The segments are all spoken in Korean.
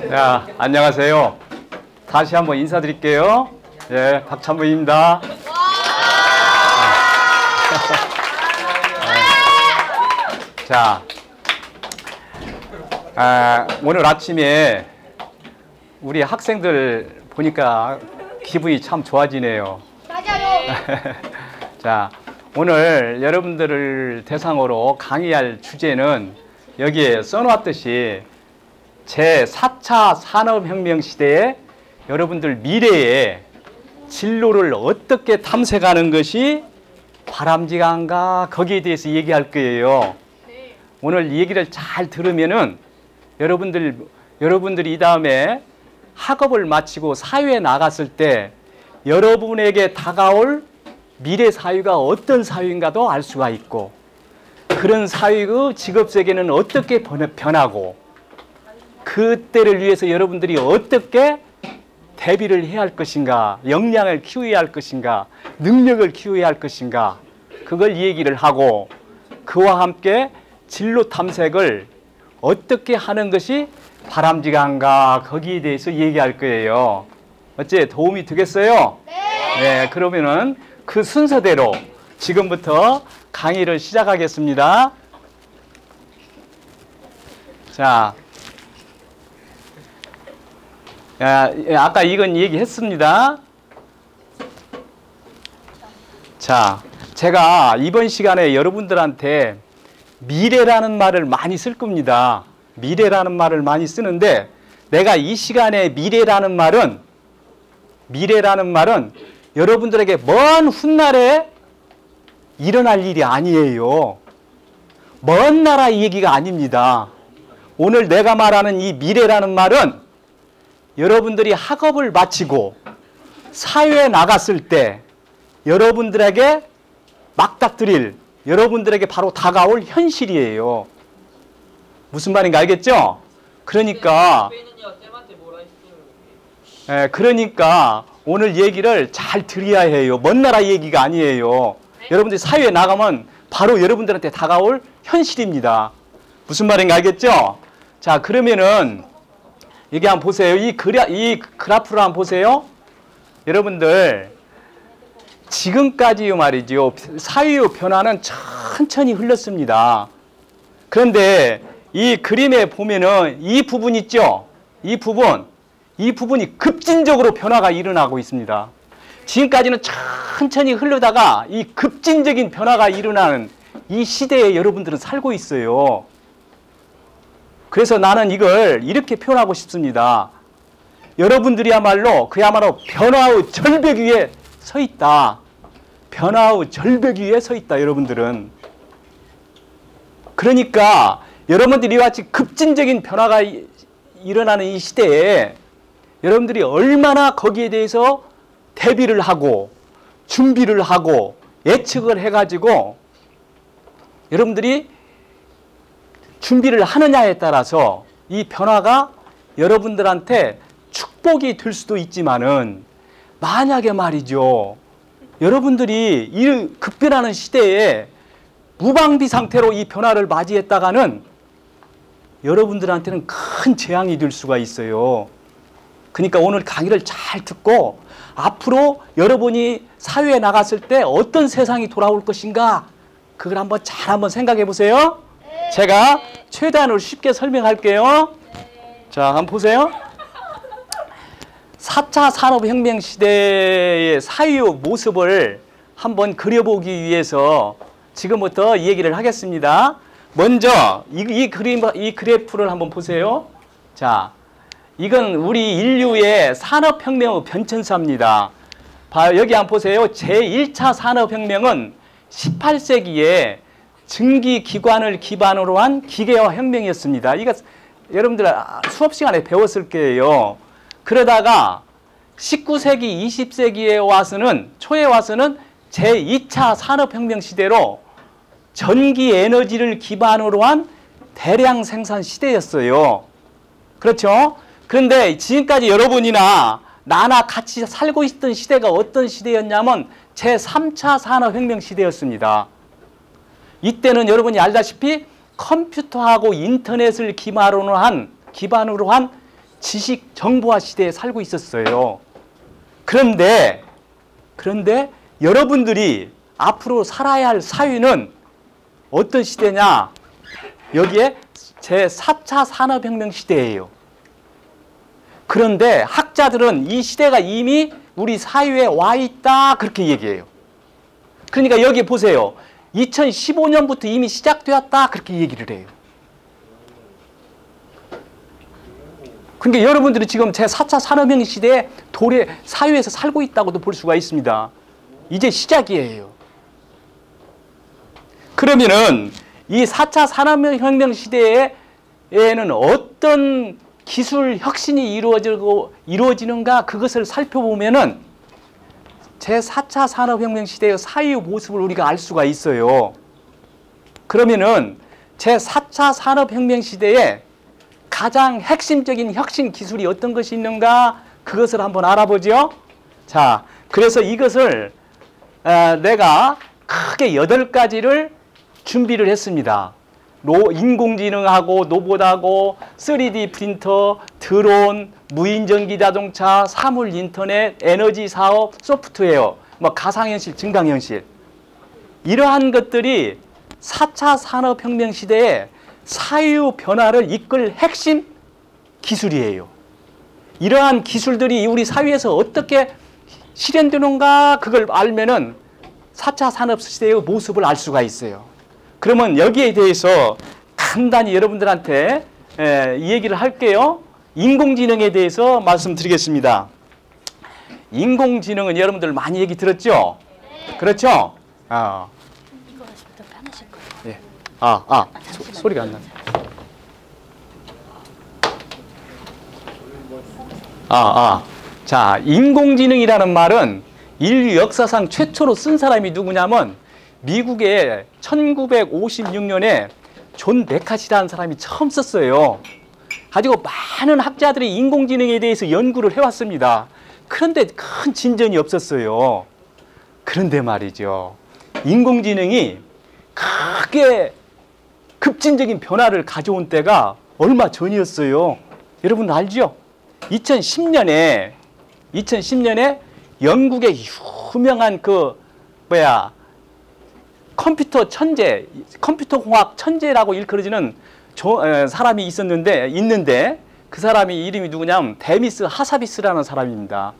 자, 안녕하세요. 다시 한번 인사드릴게요. 예, 박찬부입니다. 자, 오늘 아침에 우리 학생들 보니까 기분이 참 좋아지네요. 맞아요. 자, 오늘 여러분들을 대상으로 강의할 주제는 여기에 써놓았듯이 제4차 산업혁명 시대에 여러분들 미래의 진로를 어떻게 탐색하는 것이 바람직한가, 거기에 대해서 얘기할 거예요. 오늘 이 얘기를 잘 들으면은 여러분들이 이 다음에 학업을 마치고 사회에 나갔을 때 여러분에게 다가올 미래 사회가 어떤 사회인가도 알 수가 있고, 그런 사회의 직업 세계는 어떻게 변하고, 그때를 위해서 여러분들이 어떻게 대비를 해야 할 것인가, 역량을 키워야 할 것인가, 능력을 키워야 할 것인가, 그걸 얘기를 하고, 그와 함께 진로 탐색을 어떻게 하는 것이 바람직한가, 거기에 대해서 얘기할 거예요. 어째 도움이 되겠어요? 네, 그러면은 그 순서대로 지금부터 강의를 시작하겠습니다. 자, 아까 이건 얘기했습니다. 자, 제가 이번 시간에 여러분들한테 미래라는 말을 많이 쓸 겁니다. 미래라는 말을 많이 쓰는데, 내가 이 시간에 미래라는 말은 여러분들에게 먼 훗날에 일어날 일이 아니에요. 먼 나라 얘기가 아닙니다. 오늘 내가 말하는 이 미래라는 말은 여러분들이 학업을 마치고 사회에 나갔을 때 여러분들에게 맞닥뜨릴, 여러분들에게 바로 다가올 현실이에요. 무슨 말인가 알겠죠? 그러니까 오늘 얘기를 잘 들어야 해요. 먼 나라 얘기가 아니에요. 여러분들이 사회에 나가면 바로 여러분들한테 다가올 현실입니다. 무슨 말인가 알겠죠? 자, 그러면은 여기 한번 보세요. 이 그래프를 한번 보세요. 여러분들, 지금까지 말이죠, 사회의 변화는 천천히 흘렀습니다. 그런데 이 그림에 보면은 이 부분 있죠? 이 부분이 급진적으로 변화가 일어나고 있습니다. 지금까지는 천천히 흐르다가 이 급진적인 변화가 일어나는 이 시대에 여러분들은 살고 있어요. 그래서 나는 이걸 이렇게 표현하고 싶습니다. 여러분들이야말로 그야말로 변화의 절벽 위에 서 있다. 변화의 절벽 위에 서 있다, 여러분들은. 그러니까 여러분들이 이와 같이 급진적인 변화가 일어나는 이 시대에 여러분들이 얼마나 거기에 대해서 대비를 하고 준비를 하고 예측을 해가지고 여러분들이 준비를 하느냐에 따라서 이 변화가 여러분들한테 축복이 될 수도 있지만은, 만약에 말이죠, 여러분들이 이 급변하는 시대에 무방비 상태로 이 변화를 맞이했다가는 여러분들한테는 큰 재앙이 될 수가 있어요. 그러니까 오늘 강의를 잘 듣고 앞으로 여러분이 사회에 나갔을 때 어떤 세상이 돌아올 것인가, 그걸 한번 생각해 보세요. 제가 최대한으로 쉽게 설명할게요. 자, 한번 보세요. 4차 산업혁명 시대의 사회의 모습을 한번 그려보기 위해서 지금부터 얘기를 하겠습니다. 먼저 이 그래프를 한번 보세요. 자, 이건 우리 인류의 산업혁명의 변천사입니다. 여기 한번 보세요. 제1차 산업혁명은 18세기에 증기기관을 기반으로 한 기계화 혁명이었습니다. 이거 여러분들 수업 시간에 배웠을 거예요. 그러다가 19세기, 20세기에 초에 와서는 제2차 산업혁명 시대로 전기에너지를 기반으로 한 대량 생산 시대였어요. 그렇죠? 그런데 지금까지 여러분이나 나나 같이 살고 있던 시대가 어떤 시대였냐면 제3차 산업혁명 시대였습니다. 이때는 여러분이 알다시피 컴퓨터하고 인터넷을 기반으로 한 지식 정보화 시대에 살고 있었어요. 그런데 여러분들이 앞으로 살아야 할 사회는 어떤 시대냐? 여기에 제4차 산업혁명 시대예요. 그런데 학자들은 이 시대가 이미 우리 사회에 와 있다 그렇게 얘기해요. 그러니까 여기 보세요. 2015년부터 이미 시작되었다 그렇게 얘기를 해요. 그러니까 여러분들이 지금 제4차 산업혁명 시대에 사회에서 살고 있다고도 볼 수가 있습니다. 이제 시작이에요. 그러면은 이 4차 산업혁명 시대에는 어떤 기술 혁신이 이루어지는가 그것을 살펴보면은 제4차 산업혁명 시대의 사회의 모습을 우리가 알 수가 있어요. 그러면은 제4차 산업혁명 시대에 가장 핵심적인 혁신 기술이 어떤 것이 있는가 그것을 한번 알아보죠. 자, 그래서 이것을 내가 크게 8가지를 준비를 했습니다. 인공지능하고 로봇하고 3D 프린터, 드론, 무인전기 자동차, 사물 인터넷, 에너지 사업, 소프트웨어, 가상현실, 증강현실. 이러한 것들이 4차 산업혁명 시대에 사회의 변화를 이끌 핵심 기술이에요. 이러한 기술들이 우리 사회에서 어떻게 실현되는가 그걸 알면은 4차 산업시대의 모습을 알 수가 있어요. 그러면 여기에 대해서 간단히 여러분들한테 이 얘기를 할게요. 인공지능에 대해서 말씀드리겠습니다. 인공지능은 여러분들 많이 얘기 들었죠? 네. 그렇죠? 이거 하시면 더 편하실 거예요. 예. 소리가 안 나네. 자, 인공지능이라는 말은 인류 역사상 최초로 쓴 사람이 누구냐면 미국의 1956년에 존 메카시라는 사람이 처음 썼어요. 가지고 많은 학자들이 인공지능에 대해서 연구를 해왔습니다. 그런데 큰 진전이 없었어요. 그런데 말이죠. 인공지능이 크게 급진적인 변화를 가져온 때가 얼마 전이었어요. 여러분 알죠? 2010년에 영국의 유명한 컴퓨터 천재, 컴퓨터 공학 천재라고 일컬어지는 사람이 있는데 그 사람이 이름이 누구냐면 데미스 하사비스라는 사람입니다.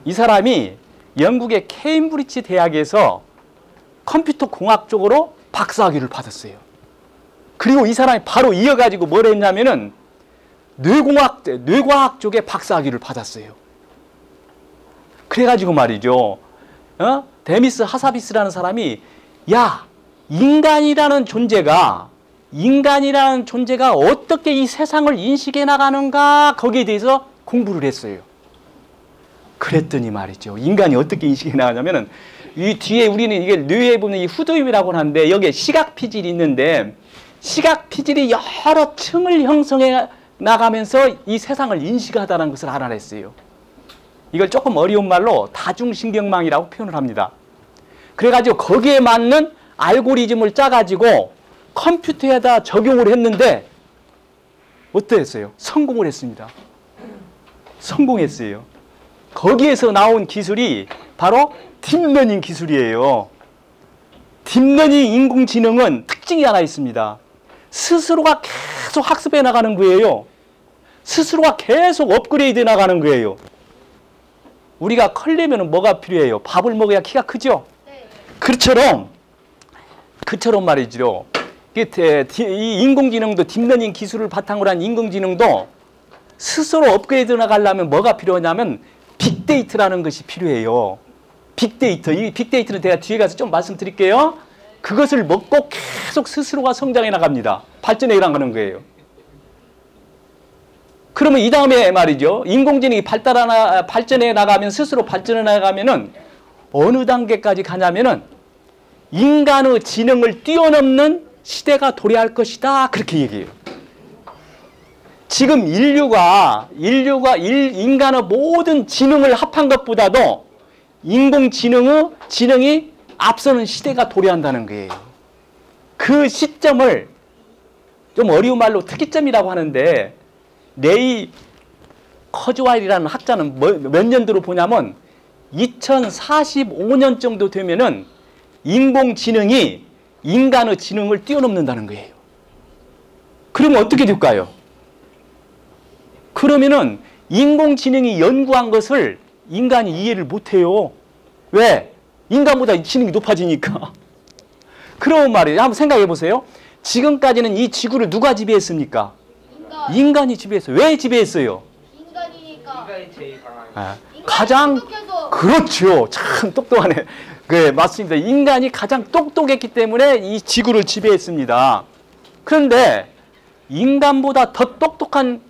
이 사람이 영국의 케임브리지 대학에서 컴퓨터 공학 쪽으로 박사학위를 받았어요. 그리고 이 사람이 바로 이어가지고 뭘 했냐면은 뇌과학 쪽에 박사학위를 받았어요. 그래가지고 말이죠. 데미스 하사비스라는 사람이 인간이라는 존재가 어떻게 이 세상을 인식해 나가는가 거기에 대해서 공부를 했어요. 그랬더니 말이죠. 인간이 어떻게 인식해 나가냐면은 이 뒤에 우리는 이게 뇌에 보면 이 후두엽이라고 하는데 여기에 시각 피질이 있는데 시각 피질이 여러 층을 형성해 나가면서 이 세상을 인식하다는 것을 알아냈어요. 이걸 조금 어려운 말로 다중신경망이라고 표현을 합니다. 그래가지고 거기에 맞는 알고리즘을 짜가지고 컴퓨터에다 적용을 했는데 어땠어요? 성공을 했습니다. 성공했어요. 거기에서 나온 기술이 바로 딥러닝 기술이에요. 딥러닝 인공지능은 특징이 하나 있습니다. 스스로가 계속 학습해 나가는 거예요. 스스로가 계속 업그레이드 해 나가는 거예요. 우리가 커려면 뭐가 필요해요? 밥을 먹어야 키가 크죠? 네. 그처럼 말이죠. 이 인공지능도 딥러닝 기술을 바탕으로 한 인공지능도 스스로 업그레이드 나가려면 뭐가 필요하냐면 빅데이터라는 것이 필요해요. 빅데이터. 이 빅데이터는 제가 뒤에 가서 좀 말씀드릴게요. 그것을 먹고 계속 스스로가 성장해 나갑니다. 발전해 나가는 거예요. 그러면 이 다음에 말이죠. 인공지능이 발전해 나가면 스스로 발전해 나가면은 어느 단계까지 가냐면은 인간의 지능을 뛰어넘는 시대가 도래할 것이다. 그렇게 얘기해요. 지금 인간의 모든 지능을 합한 것보다도 지능이 앞서는 시대가 도래한다는 거예요. 그 시점을 좀 어려운 말로 특이점이라고 하는데 커즈와일이라는 학자는 몇 년도로 보냐면 2045년 정도 되면은 인공지능이 인간의 지능을 뛰어넘는다는 거예요. 그러면 어떻게 될까요? 그러면은 인공지능이 연구한 것을 인간이 이해를 못해요. 왜? 인간보다 지능이 높아지니까. 그런 말이에요. 한번 생각해 보세요. 지금까지는 이 지구를 누가 지배했습니까? 인간이 지배했어요. 왜 지배했어요? 인간이니까. 인간이 제일 강하죠. 아, 가장 그렇죠. 참 똑똑하네. 네, 맞습니다. 인간이 가장 똑똑했기 때문에 이 지구를 지배했습니다. 그런데 인간보다 더 똑똑한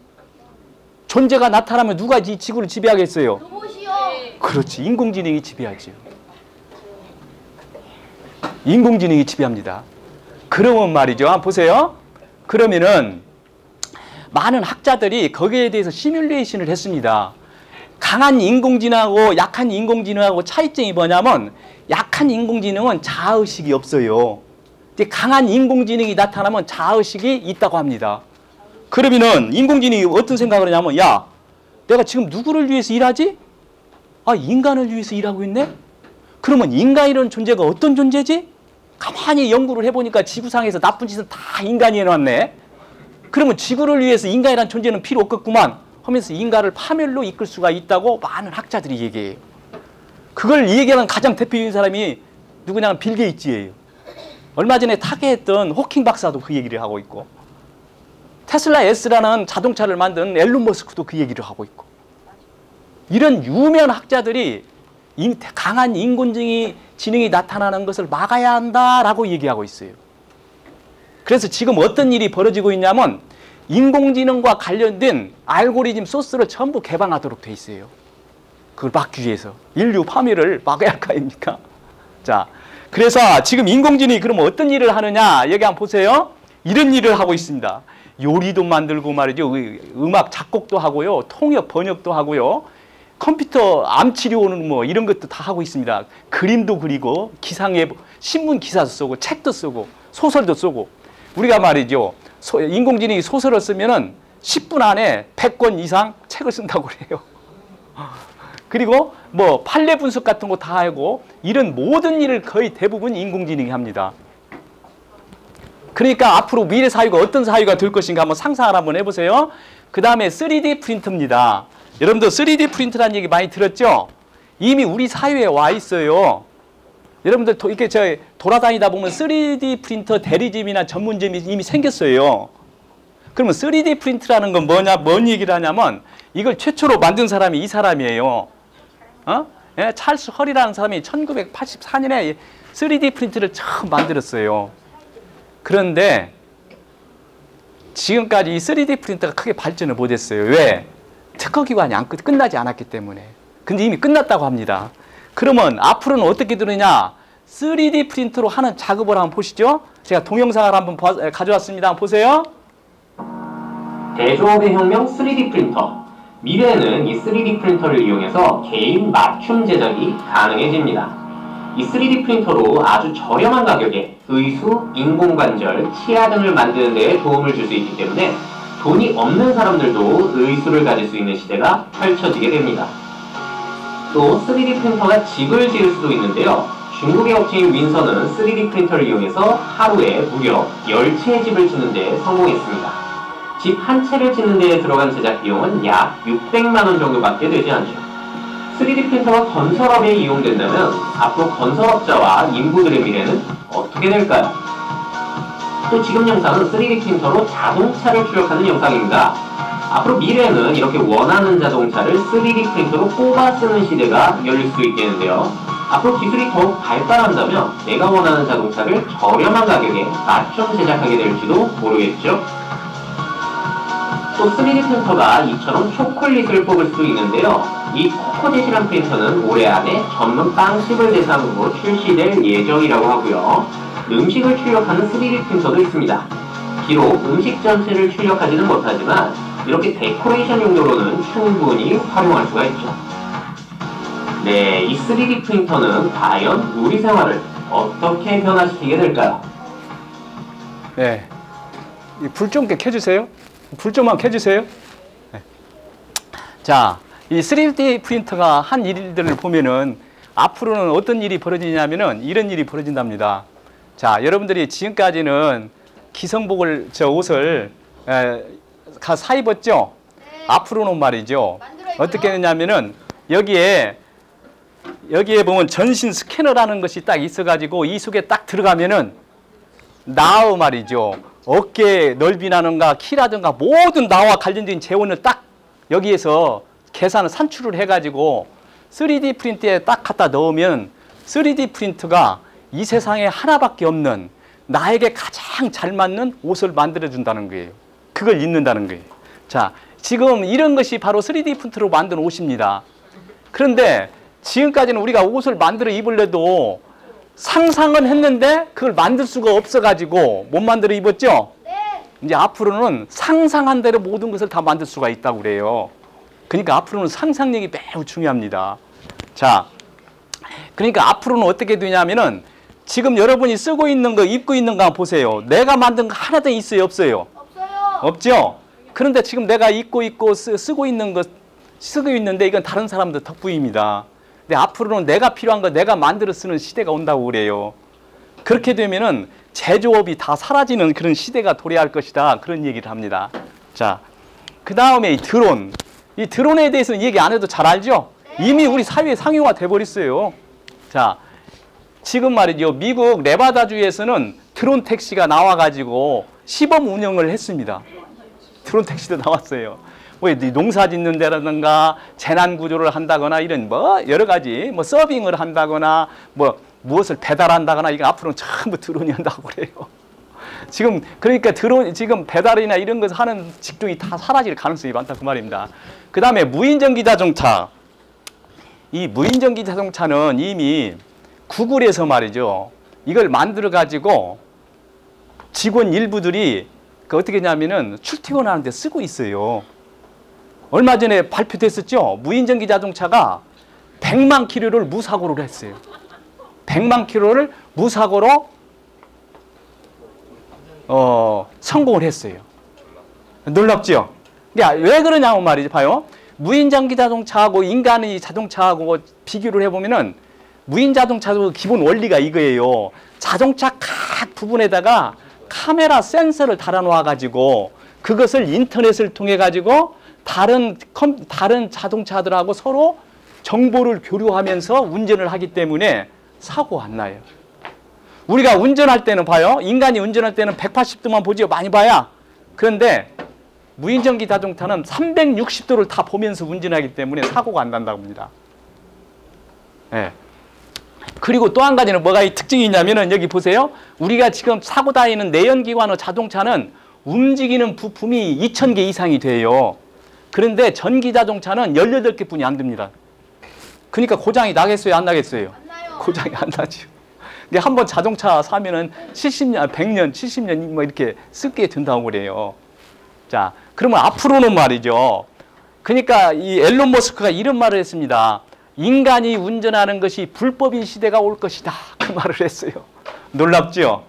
존재가 나타나면 누가 이 지구를 지배하겠어요? 로봇이요. 그렇지. 인공지능이 지배하죠. 인공지능이 지배합니다. 그러면 말이죠. 한번 보세요. 그러면은 많은 학자들이 거기에 대해서 시뮬레이션을 했습니다. 강한 인공지능하고 약한 인공지능하고 차이점이 뭐냐면 약한 인공지능은 자아의식이 없어요. 이제 강한 인공지능이 나타나면 자아의식이 있다고 합니다. 그러면은 인공지능이 어떤 생각을 하냐면 야, 내가 지금 누구를 위해서 일하지? 아, 인간을 위해서 일하고 있네? 그러면 인간이라는 존재가 어떤 존재지? 가만히 연구를 해보니까 지구상에서 나쁜 짓은 다 인간이 해놨네. 그러면 지구를 위해서 인간이라는 존재는 필요 없겠구만 하면서 인간을 파멸로 이끌 수가 있다고 많은 학자들이 얘기해요. 그걸 얘기하는 가장 대표적인 사람이 누구냐면 빌 게이츠예요. 얼마 전에 타계했던 호킹 박사도 그 얘기를 하고 있고 테슬라 S라는 자동차를 만든 앨런 머스크도 그 얘기를 하고 있고 이런 유명한 학자들이 강한 인공지능이 나타나는 것을 막아야 한다라고 얘기하고 있어요. 그래서 지금 어떤 일이 벌어지고 있냐면 인공지능과 관련된 알고리즘 소스를 전부 개방하도록 돼 있어요. 그걸 막기 위해서. 인류 파멸을 막아야 할 거 아닙니까? 자, 그래서 지금 인공지능이 그럼 어떤 일을 하느냐 여기 한번 보세요. 이런 일을 하고 있습니다. 요리도 만들고 말이죠. 음악 작곡도 하고요. 통역 번역도 하고요. 컴퓨터 암 치료는 뭐 이런 것도 다 하고 있습니다. 그림도 그리고 기상예 신문 기사도 쓰고 책도 쓰고 소설도 쓰고 우리가 말이죠. 인공지능이 소설을 쓰면은 10분 안에 100권 이상 책을 쓴다고 그래요. 그리고 뭐 판례 분석 같은 거 다 하고 이런 모든 일을 거의 대부분 인공지능이 합니다. 그러니까 앞으로 미래 사회가 어떤 사회가 될 것인가 한번 상상을 한번 해보세요. 그 다음에 3D 프린터입니다. 여러분들 3D 프린터라는 얘기 많이 들었죠? 이미 우리 사회에 와 있어요. 여러분들 이렇게 돌아다니다 보면 3D 프린터 대리점이나 전문점이 이미 생겼어요. 그러면 3D 프린터라는 건 뭔 얘기를 하냐면 이걸 최초로 만든 사람이 이 사람이에요. 예, 찰스 헐이라는 사람이 1984년에 3D 프린터를 처음 만들었어요. 그런데 지금까지 이 3D 프린터가 크게 발전을 못했어요. 왜? 특허기관이 끝나지 않았기 때문에. 근데 이미 끝났다고 합니다. 그러면 앞으로는 어떻게 되느냐? 3D 프린터로 하는 작업을 한번 보시죠. 제가 동영상을 한번 가져왔습니다. 한번 보세요. 대조업의 혁명 3D 프린터. 미래에는 이 3D 프린터를 이용해서 개인 맞춤 제작이 가능해집니다. 이 3D 프린터로 아주 저렴한 가격에 의수, 인공관절, 치아 등을 만드는 데 도움을 줄 수 있기 때문에 돈이 없는 사람들도 의수를 가질 수 있는 시대가 펼쳐지게 됩니다. 또 3D 프린터가 집을 지을 수도 있는데요. 중국의 업체인 윈선은 3D 프린터를 이용해서 하루에 무려 10채의 집을 짓는 데 성공했습니다. 집 한 채를 짓는 데 들어간 제작 비용은 약 600만 원 정도밖에 되지 않죠. 3D 프린터가 건설업에 이용된다면 앞으로 건설업자와 인부들의 미래는 어떻게 될까요? 또 지금 영상은 3D 프린터로 자동차를 출력하는 영상입니다. 앞으로 미래에는 이렇게 원하는 자동차를 3D 프린터로 뽑아 쓰는 시대가 열릴 수 있겠는데요. 앞으로 기술이 더욱 발달한다면 내가 원하는 자동차를 저렴한 가격에 맞춤 제작하게 될지도 모르겠죠. 또 3D 프린터가 이처럼 초콜릿을 뽑을 수도 있는데요. 이 코코젯이란 프린터는 올해 안에 전문 빵집을 대상으로 출시될 예정이라고 하고요. 음식을 출력하는 3D 프린터도 있습니다. 비록 음식 전체를 출력하지는 못하지만 이렇게 데코레이션 용도로는 충분히 활용할 수가 있죠. 네, 이 3D 프린터는 과연 우리 생활을 어떻게 변화시키게 될까요? 네, 불 좀 켜주세요. 불 좀만 켜주세요. 네. 자, 이 3D 프린터가 한 일들을 보면은 앞으로는 어떤 일이 벌어지냐면은 이런 일이 벌어진답니다. 자, 여러분들이 지금까지는 기성복을, 옷을 사 입었죠? 네. 앞으로는 말이죠. 만들어 입어요? 어떻게 되냐면은 여기에 보면 전신 스캐너라는 것이 딱 있어가지고 이 속에 딱 들어가면은 나우 말이죠. 어깨 넓이라든가 키라든가 모든 나와 관련된 재원을 딱 여기에서 계산을 산출을 해가지고 3D 프린터에 딱 갖다 넣으면 3D 프린터가 이 세상에 하나밖에 없는 나에게 가장 잘 맞는 옷을 만들어준다는 거예요. 그걸 입는다는 거예요. 자, 지금 이런 것이 바로 3D 프린터로 만든 옷입니다. 그런데 지금까지는 우리가 옷을 만들어 입으려도 상상은 했는데 그걸 만들 수가 없어가지고 못 만들어 입었죠? 네. 이제 앞으로는 상상한 대로 모든 것을 다 만들 수가 있다고 그래요. 그러니까 앞으로는 상상력이 매우 중요합니다. 자, 그러니까 앞으로는 어떻게 되냐면은 지금 여러분이 쓰고 있는 거, 입고 있는 거 보세요. 내가 만든 거 하나도 있어요, 없어요? 없어요. 없죠? 그런데 지금 내가 입고 있고 쓰고 있는 거, 쓰고 있는데 이건 다른 사람들 덕분입니다. 근데 앞으로는 내가 필요한 거 내가 만들어 쓰는 시대가 온다고 그래요. 그렇게 되면은 제조업이 다 사라지는 그런 시대가 도래할 것이다. 그런 얘기를 합니다. 자, 그 다음에 이 드론. 이 드론에 대해서는 얘기 안 해도 잘 알죠? 이미 우리 사회에 상용화 돼버렸어요. 자, 지금 말이죠. 미국 네바다주에서는 드론 택시가 나와가지고 시범 운영을 했습니다. 드론 택시도 나왔어요. 뭐 농사 짓는 데라든가 재난 구조를 한다거나 이런 뭐 여러 가지 뭐 서빙을 한다거나 뭐 무엇을 배달한다거나 이거 앞으로는 전부 드론이 한다고 그래요. 지금 그러니까 드론 지금 배달이나 이런 것을 하는 직종이 다 사라질 가능성이 많다 그 말입니다. 그 다음에 무인전기 자동차. 이 무인전기 자동차는 이미 구글에서 말이죠. 이걸 만들어 가지고 직원 일부들이 그 어떻게 하냐면은 출퇴근하는데 쓰고 있어요. 얼마 전에 발표됐었죠. 무인전기 자동차가 100만 킬로를 무사고를 했어요. 100만 킬로를 무사고로 성공을 했어요. 놀랍죠? 왜 그러냐고 말이죠. 봐요. 무인전기 자동차하고 인간의 자동차하고 비교를 해보면은 무인 자동차도 기본 원리가 이거예요. 자동차 각 부분에다가 카메라 센서를 달아놓아 가지고 그것을 인터넷을 통해 가지고 다른 자동차들하고 서로 정보를 교류하면서 운전을 하기 때문에 사고가 안 나요. 우리가 운전할 때는 봐요. 인간이 운전할 때는 180도만 보죠. 많이 봐야. 그런데 무인전기 자동차는 360도를 다 보면서 운전하기 때문에 사고가 안 난다고 합니다. 네. 그리고 또 한 가지는 뭐가 이 특징이 있냐면은 여기 보세요. 우리가 지금 타고 다니는 내연기관의 자동차는 움직이는 부품이 2,000개 이상이 돼요. 그런데 전기 자동차는 18개 뿐이 안 됩니다. 그러니까 고장이 나겠어요? 안 나겠어요? 안 나요. 고장이 안 나죠. 근데 한번 자동차 사면은 70년, 100년, 70년 뭐 이렇게 쓰게 된다고 그래요. 자, 그러면 앞으로는 말이죠. 그러니까 이 앨런 머스크가 이런 말을 했습니다. 인간이 운전하는 것이 불법인 시대가 올 것이다. 그 말을 했어요. 놀랍죠?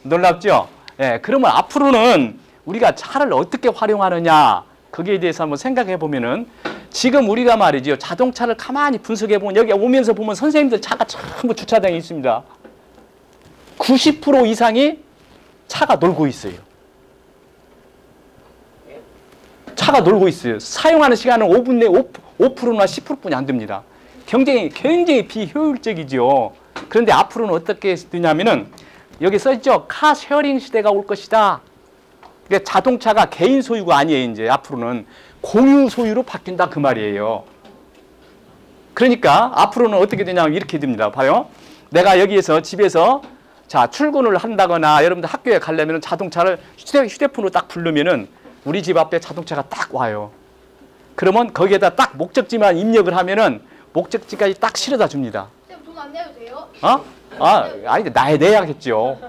놀랍죠? 예, 그러면 앞으로는 우리가 차를 어떻게 활용하느냐 거기에 대해서 한번 생각해 보면은 지금 우리가 말이죠. 자동차를 가만히 분석해 보면 여기 오면서 보면 선생님들 차가 전부 주차장에 있습니다. 90% 이상이 차가 놀고 있어요. 차가 놀고 있어요. 사용하는 시간은 5분 내 5%나 10%뿐이 안 됩니다. 굉장히 비효율적이죠. 그런데 앞으로는 어떻게 되냐면은 여기 써있죠. 카 쉐어링 시대가 올 것이다. 그러니까 자동차가 개인 소유가 아니에요. 이제 앞으로는 공유 소유로 바뀐다 그 말이에요. 그러니까 앞으로는 어떻게 되냐면 이렇게 됩니다. 봐요. 내가 여기에서 집에서 자 출근을 한다거나 여러분들 학교에 가려면 자동차를 휴대폰으로 딱 부르면은 우리 집 앞에 자동차가 딱 와요. 그러면 거기에다 딱 목적지만 입력을 하면은 목적지까지 딱 실어다 줍니다. 돈 안 내도 돼요? 아니, 내야겠죠.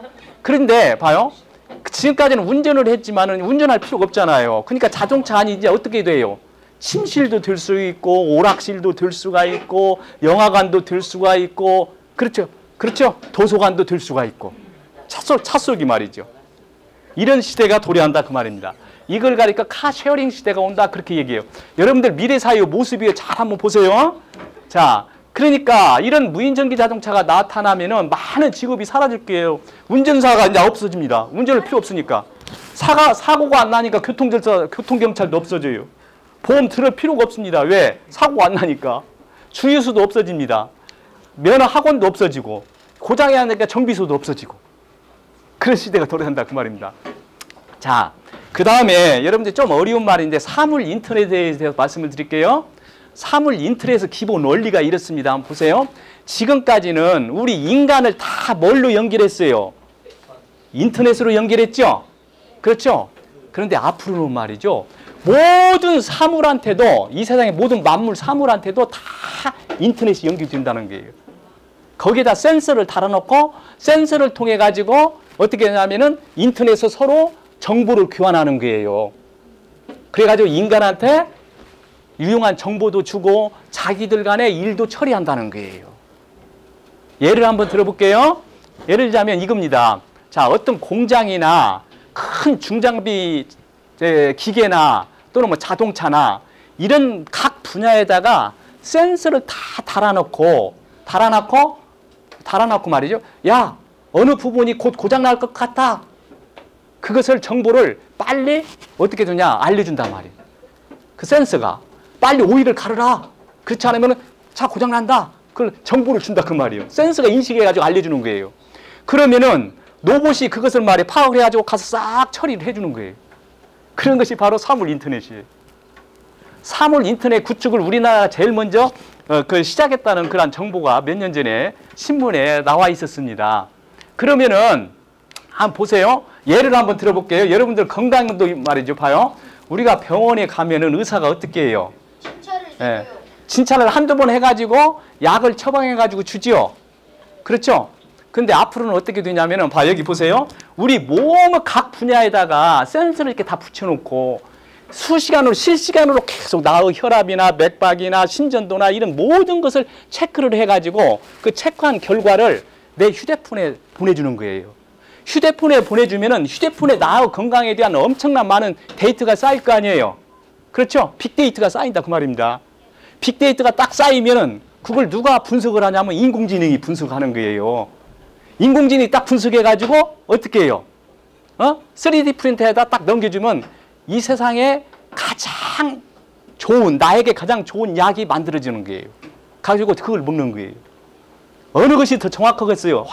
그런데, 봐요. 지금까지는 운전을 했지만은 운전할 필요가 없잖아요. 그러니까 자동차 안이 이제 어떻게 돼요? 침실도 될 수 있고, 오락실도 될 수가 있고, 영화관도 될 수가 있고, 그렇죠. 그렇죠. 도서관도 될 수가 있고. 차 속이 말이죠. 이런 시대가 도래한다 그 말입니다. 이걸 가리켜 카쉐어링 시대가 온다 그렇게 얘기해요. 여러분들 미래 사회의 모습이 잘 한번 보세요. 자, 그러니까 이런 무인전기 자동차가 나타나면은 많은 직업이 사라질 거예요. 운전사가 이제 없어집니다. 운전을 필요 없으니까. 사고가 안 나니까 교통경찰도 없어져요. 보험 들을 필요가 없습니다. 왜? 사고가 안 나니까. 주유소도 없어집니다. 면허 학원도 없어지고 고장이 안 나니까 정비소도 없어지고 그런 시대가 도래한다 그 말입니다. 자, 그 다음에 여러분들 좀 어려운 말인데 사물 인터넷에 대해서 말씀을 드릴게요. 사물 인터넷의 기본 원리가 이렇습니다. 한번 보세요. 지금까지는 우리 인간을 다 뭘로 연결했어요? 인터넷으로 연결했죠? 그렇죠? 그런데 앞으로는 말이죠. 모든 사물한테도 이 세상의 모든 만물 사물한테도 다 인터넷이 연결된다는 거예요. 거기에다 센서를 달아놓고 센서를 통해 가지고 어떻게 하냐면은 인터넷에서 서로 정보를 교환하는 거예요. 그래가지고 인간한테 유용한 정보도 주고 자기들 간의 일도 처리한다는 거예요. 예를 한번 들어볼게요. 예를 들자면 이겁니다. 자, 어떤 공장이나 큰 중장비 기계나 또는 뭐 자동차나 이런 각 분야에다가 센서를 다 달아놓고 말이죠. 야, 어느 부분이 곧 고장 날 것 같아. 그것을 정보를 빨리 어떻게 되냐 알려준단 말이에요. 그 센서가 빨리 오일을 가르라. 그렇지 않으면 차 고장 난다. 그걸 정보를 준다 그 말이에요. 센서가 인식해가지고 알려주는 거예요. 그러면은 로봇이 그것을 파악을 해가지고 가서 싹 처리를 해주는 거예요. 그런 것이 바로 사물 인터넷이에요. 사물 인터넷 구축을 우리나라가 제일 먼저 시작했다는 그런 정보가 몇 년 전에 신문에 나와 있었습니다. 그러면은 한번 보세요. 예를 한번 들어볼게요. 여러분들 건강도 말이죠. 봐요. 우리가 병원에 가면은 의사가 어떻게 해요? 진찰을 예. 진찰을 한두 번 해가지고 약을 처방해가지고 주지요. 그렇죠? 근데 앞으로는 어떻게 되냐면은 여기 보세요. 우리 몸의 각 분야에다가 센서를 이렇게 다 붙여놓고 수시간으로 실시간으로 계속 나의 혈압이나 맥박이나 심전도나 이런 모든 것을 체크를 해가지고 그 체크한 결과를 내 휴대폰에 보내주는 거예요. 휴대폰에 보내주면은 휴대폰에 나의 건강에 대한 엄청난 많은 데이터가 쌓일 거 아니에요. 그렇죠? 빅데이터가 쌓인다 그 말입니다. 빅데이터가 딱 쌓이면은 그걸 누가 분석을 하냐면 인공지능이 분석하는 거예요. 인공지능이 딱 분석해가지고 어떻게 해요? 3D 프린터에다 딱 넘겨주면 이 세상에 가장 좋은, 나에게 가장 좋은 약이 만들어지는 거예요. 가지고 그걸 먹는 거예요. 어느 것이 더 정확하겠어요?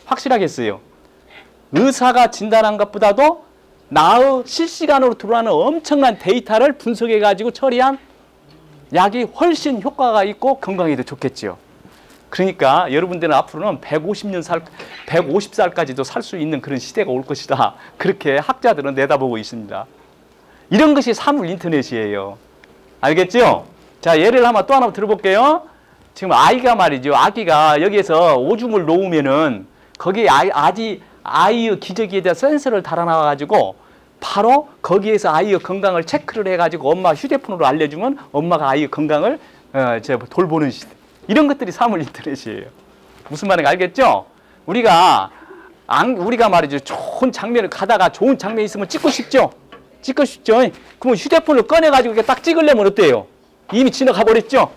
확실하겠어요. 의사가 진단한 것보다도 나의 실시간으로 들어오는 엄청난 데이터를 분석해가지고 처리한 약이 훨씬 효과가 있고 건강에도 좋겠죠. 그러니까 여러분들은 앞으로는 150살까지도 살 수 있는 그런 시대가 올 것이다. 그렇게 학자들은 내다보고 있습니다. 이런 것이 사물 인터넷이에요. 알겠죠? 자, 예를 한번 또 하나 들어볼게요. 지금 아기가 여기에서 오줌을 놓으면은 거기에 아이의 기저귀에 대한 센서를 달아놔가지고 바로 거기에서 아이의 건강을 체크를 해가지고 엄마 휴대폰으로 알려주면 엄마가 아이의 건강을 돌보는 시대. 이런 것들이 사물 인터넷이에요. 무슨 말인지 알겠죠? 우리가 말이죠. 좋은 장면을 가다가 좋은 장면이 있으면 찍고 싶죠? 그러면 휴대폰을 꺼내가지고 이렇게 딱 찍으려면 어때요? 이미 지나가 버렸죠?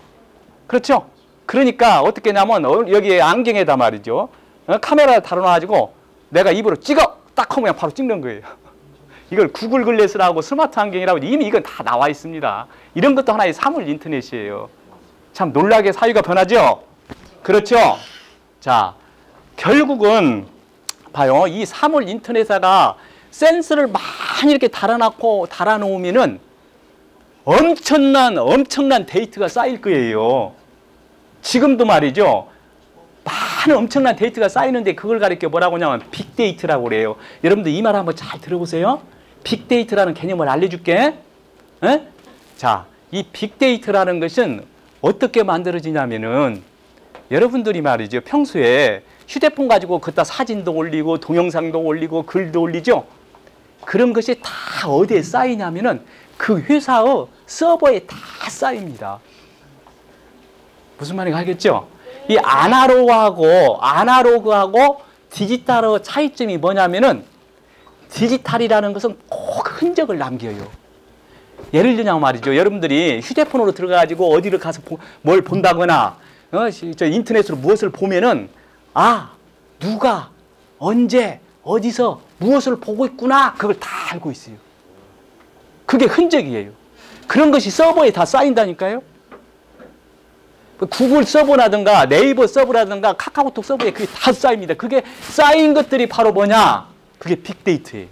그렇죠? 그러니까 어떻게 하냐면 여기 안경에다 말이죠. 카메라를 달아놔가지고 내가 입으로 찍어! 딱 하면 그냥 바로 찍는 거예요. 이걸 구글 글래스라고 스마트 안경이라고 이미 이건 다 나와 있습니다. 이런 것도 하나의 사물 인터넷이에요. 참 놀라게 사회가 변하죠? 그렇죠? 자, 결국은 봐요. 이 사물 인터넷에다가 센서를 많이 이렇게 달아놓으면은 엄청난 데이터가 쌓일 거예요. 지금도 말이죠. 많은 엄청난 데이터가 쌓이는데 그걸 가리켜 뭐라고 하냐면 빅데이터라고 그래요. 여러분들 이 말 한번 잘 들어보세요. 빅데이터라는 개념을 알려줄게. 에? 자, 이 빅데이터라는 것은 어떻게 만들어지냐면은 여러분들이 말이죠. 평소에 휴대폰 가지고 그따 사진도 올리고 동영상도 올리고 글도 올리죠. 그런 것이 다 어디에 쌓이냐면은 그 회사의 서버에 다 쌓입니다. 무슨 말인지 알겠죠? 이 아날로그하고 디지털의 차이점이 뭐냐면은 디지털이라는 것은 꼭 흔적을 남겨요. 예를 들면 말이죠. 여러분들이 휴대폰으로 들어가가지고 어디를 가서 뭘 본다거나, 저 인터넷으로 무엇을 보면은, 아, 누가, 언제, 어디서 무엇을 보고 있구나. 그걸 다 알고 있어요. 그게 흔적이에요. 그런 것이 서버에 다 쌓인다니까요. 구글 서버라든가 네이버 서버라든가 카카오톡 서버에 그게 다 쌓입니다. 그게 쌓인 것들이 바로 뭐냐? 그게 빅데이터예요.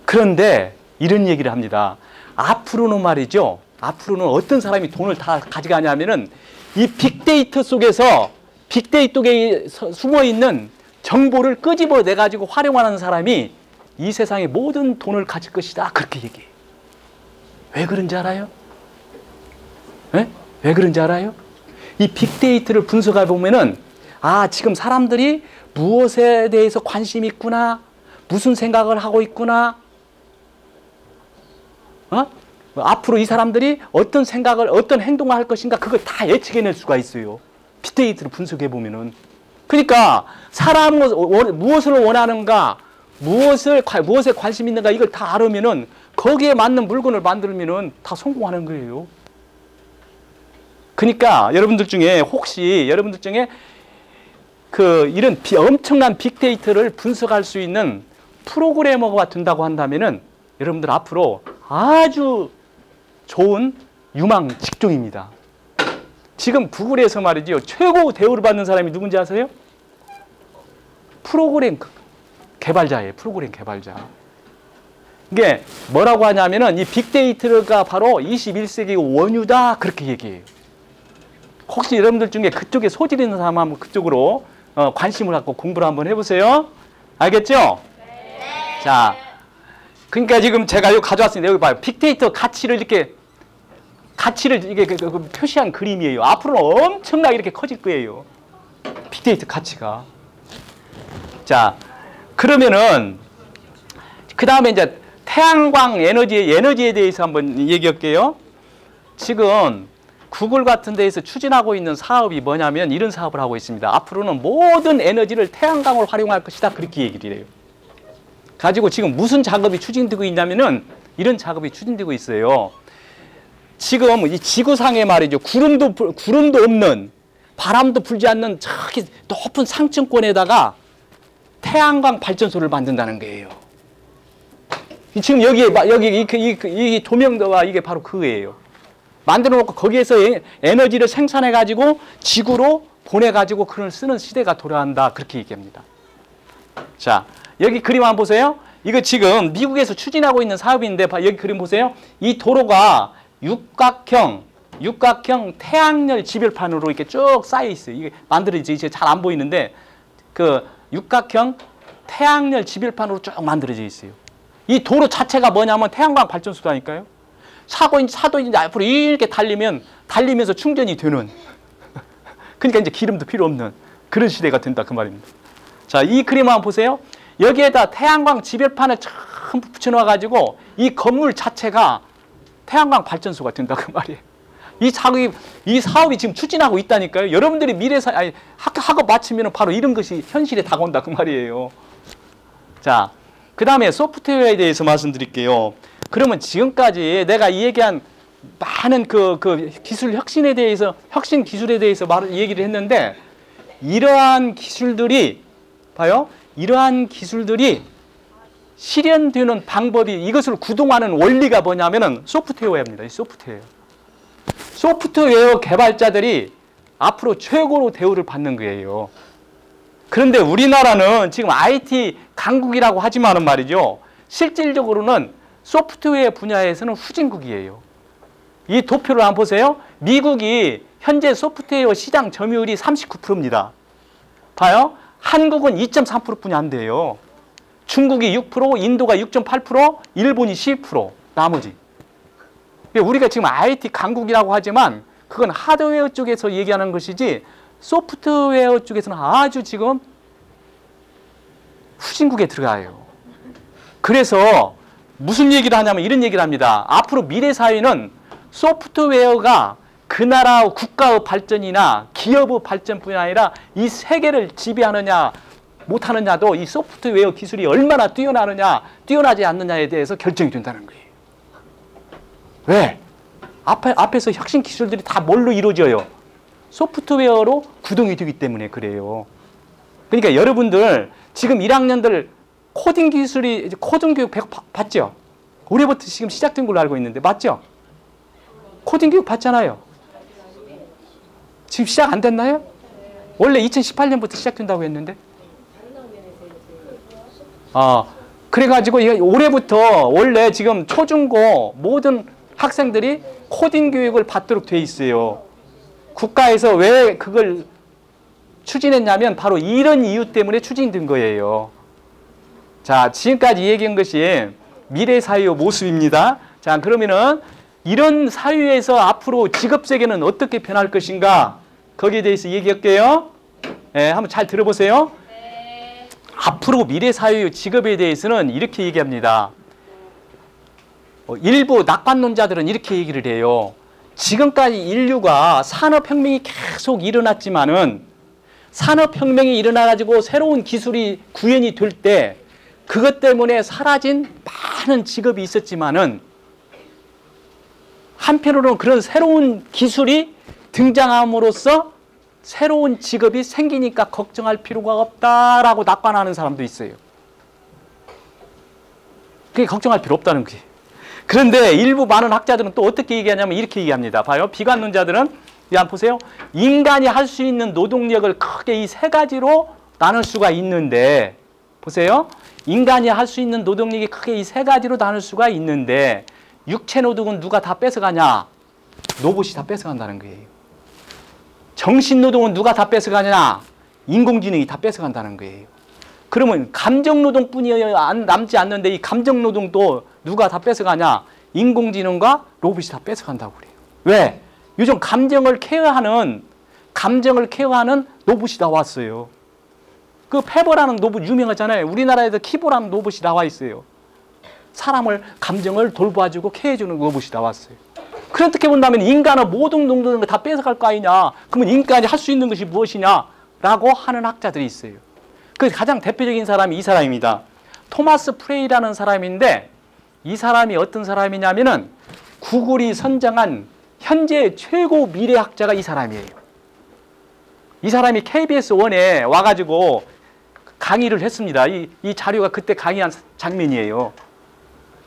그런데 이런 얘기를 합니다. 앞으로는 말이죠. 앞으로는 어떤 사람이 돈을 다 가져가냐면은 이 빅데이터 속에서 빅데이터에 숨어있는 정보를 끄집어내가지고 활용하는 사람이 이 세상의 모든 돈을 가질 것이다. 그렇게 얘기해요. 왜 그런지 알아요? 네? 왜 그런지 알아요? 이 빅데이터를 분석해 보면은 아, 지금 사람들이 무엇에 대해서 관심이 있구나. 무슨 생각을 하고 있구나. 앞으로 이 사람들이 어떤 생각을, 어떤 행동을 할 것인가 그걸 다 예측해낼 수가 있어요. 빅데이터를 분석해 보면은. 그러니까 사람은 무엇을 원하는가, 무엇에 관심 있는가 이걸 다 알으면은 거기에 맞는 물건을 만들면은 다 성공하는 거예요. 그러니까 여러분들 중에 혹시 여러분들 중에 이런 엄청난 빅데이터를 분석할 수 있는 프로그래머가 된다고 한다면은 여러분들 앞으로 아주 좋은 유망 직종입니다. 지금 구글에서 말이죠. 최고 대우를 받는 사람이 누군지 아세요? 프로그램 개발자예요. 프로그램 개발자. 이게 뭐라고 하냐면은 이 빅데이터가 바로 21세기 원유다. 그렇게 얘기해요. 혹시 여러분들 중에 그쪽에 소질 있는 사람 한번 그쪽으로 관심을 갖고 공부를 한번 해보세요. 알겠죠? 네. 자, 그러니까 지금 제가 여기 가져왔습니다. 여기 봐요. 빅데이터 가치를 이게 표시한 그림이에요. 앞으로는 엄청나게 이렇게 커질 거예요. 빅데이터 가치가. 자, 그러면은 그 다음에 이제 태양광 에너지에 대해서 한번 얘기할게요. 지금 구글 같은 데에서 추진하고 있는 사업이 뭐냐면 이런 사업을 하고 있습니다. 앞으로는 모든 에너지를 태양광을 활용할 것이다. 그렇게 얘기를 해요. 가지고 지금 무슨 작업이 추진되고 있냐면은 이런 작업이 추진되고 있어요. 지금 이 지구상에 말이죠. 구름도 없는, 바람도 불지 않는 저기 높은 상층권에다가 태양광 발전소를 만든다는 거예요. 지금 여기 이 조명도가 이게 바로 그거예요. 만들어 놓고 거기에서 에너지를 생산해 가지고 지구로 보내 가지고 그걸 쓰는 시대가 돌아간다. 그렇게 얘기합니다. 자, 여기 그림 한번 보세요. 이거 지금 미국에서 추진하고 있는 사업인데 여기 그림 보세요. 이 도로가 육각형 태양열 지별판으로 이렇게 쭉 쌓여 있어요. 이게 만들어지죠. 이제 잘 안 보이는데 그 육각형 태양열 지별판으로 쭉 만들어져 있어요. 이 도로 자체가 뭐냐면 태양광 발전소다니까요. 차도 이제 앞으로 이렇게 달리면서 충전이 되는. 그러니까 이제 기름도 필요 없는 그런 시대가 된다 그 말입니다. 자, 이 그림 한번 보세요. 여기에다 태양광 지별판을 참 붙여놔가지고 이 건물 자체가 태양광 발전소가 된다 그 말이에요. 이 사업이 지금 추진하고 있다니까요. 여러분들이 학업 마치면 바로 이런 것이 현실에 다가온다 그 말이에요. 자, 그 다음에 소프트웨어에 대해서 말씀드릴게요. 그러면 지금까지 내가 얘기한 많은 그 기술 혁신에 대해서, 혁신 기술에 대해서 얘기를 했는데, 이러한 기술들이, 봐요. 이러한 기술들이 실현되는 방법이, 이것을 구동하는 원리가 뭐냐면은 소프트웨어입니다. 이 소프트웨어. 소프트웨어 개발자들이 앞으로 최고로 대우를 받는 거예요. 그런데 우리나라는 지금 IT 강국이라고 하지만은 말이죠. 실질적으로는 소프트웨어 분야에서는 후진국이에요. 이 도표를 한번 보세요. 미국이 현재 소프트웨어 시장 점유율이 39%입니다. 봐요. 한국은 2.3%뿐이 안 돼요. 중국이 6%, 인도가 6.8%, 일본이 12%, 나머지. 우리가 지금 IT 강국이라고 하지만 그건 하드웨어 쪽에서 얘기하는 것이지 소프트웨어 쪽에서는 아주 지금 후진국에 들어가요. 그래서 무슨 얘기를 하냐면 이런 얘기를 합니다. 앞으로 미래 사회는 소프트웨어가 그 나라 국가의 발전이나 기업의 발전뿐이 아니라 이 세계를 지배하느냐 못하느냐도 이 소프트웨어 기술이 얼마나 뛰어나느냐, 뛰어나지 않느냐에 대해서 결정이 된다는 거예요. 왜? 앞에서 혁신 기술들이 다 뭘로 이루어져요? 소프트웨어로 구동이 되기 때문에 그래요. 그러니까 여러분들 지금 1학년들 코딩 기술이 코딩 교육 받죠? 올해부터 지금 시작된 걸로 알고 있는데 맞죠? 코딩 교육 받잖아요. 지금 시작 안 됐나요? 원래 2018년부터 시작된다고 했는데. 그래가지고 올해부터 원래 지금 초중고 모든 학생들이 코딩 교육을 받도록 돼 있어요. 국가에서 왜 그걸 추진했냐면 바로 이런 이유 때문에 추진된 거예요. 자, 지금까지 얘기한 것이 미래 사회의 모습입니다. 자, 그러면은 이런 사회에서 앞으로 직업 세계는 어떻게 변할 것인가? 거기에 대해서 얘기할게요. 네, 한번 잘 들어보세요. 네. 앞으로 미래 사회의 직업에 대해서는 이렇게 얘기합니다. 일부 낙관론자들은 이렇게 얘기를 해요. 지금까지 인류가 산업혁명이 계속 일어났지만은 산업혁명이 일어나가지고 새로운 기술이 구현이 될 때 그것 때문에 사라진 많은 직업이 있었지만은 한편으로는 그런 새로운 기술이 등장함으로써 새로운 직업이 생기니까 걱정할 필요가 없다라고 낙관하는 사람도 있어요. 그게 걱정할 필요 없다는 거지. 그런데 일부 많은 학자들은 또 어떻게 얘기하냐면 이렇게 얘기합니다. 봐요. 비관론자들은 한번 보세요. 인간이 할 수 있는 노동력을 크게 이 세 가지로 나눌 수가 있는데 보세요. 인간이 할 수 있는 노동력이 크게 이 세 가지로 나눌 수가 있는데 육체 노동은 누가 다 뺏어가냐? 로봇이 다 뺏어간다는 거예요. 정신 노동은 누가 다 뺏어가냐? 인공지능이 다 뺏어간다는 거예요. 그러면 감정 노동뿐이 남지 않는데 이 감정 노동도 누가 다 뺏어가냐? 인공지능과 로봇이 다 뺏어간다고 그래요. 왜? 요즘 감정을 케어하는 로봇이 나왔어요. 그 페버라는 로봇 유명하잖아요. 우리나라에도 키보라는 로봇이 나와 있어요. 사람을 감정을 돌봐주고 케어해주는 로봇이 나왔어요. 그렇게 본다면 인간은 모든 노동을 다 뺏어갈 거 아니냐. 그러면 인간이 할 수 있는 것이 무엇이냐라고 하는 학자들이 있어요. 그 가장 대표적인 사람이 이 사람입니다. 토마스 프레이라는 사람인데 이 사람이 어떤 사람이냐면은 구글이 선정한 현재 최고 미래학자가 이 사람이에요. 이 사람이 KBS 1에 와가지고 강의를 했습니다. 이 자료가 그때 강의한 장면이에요.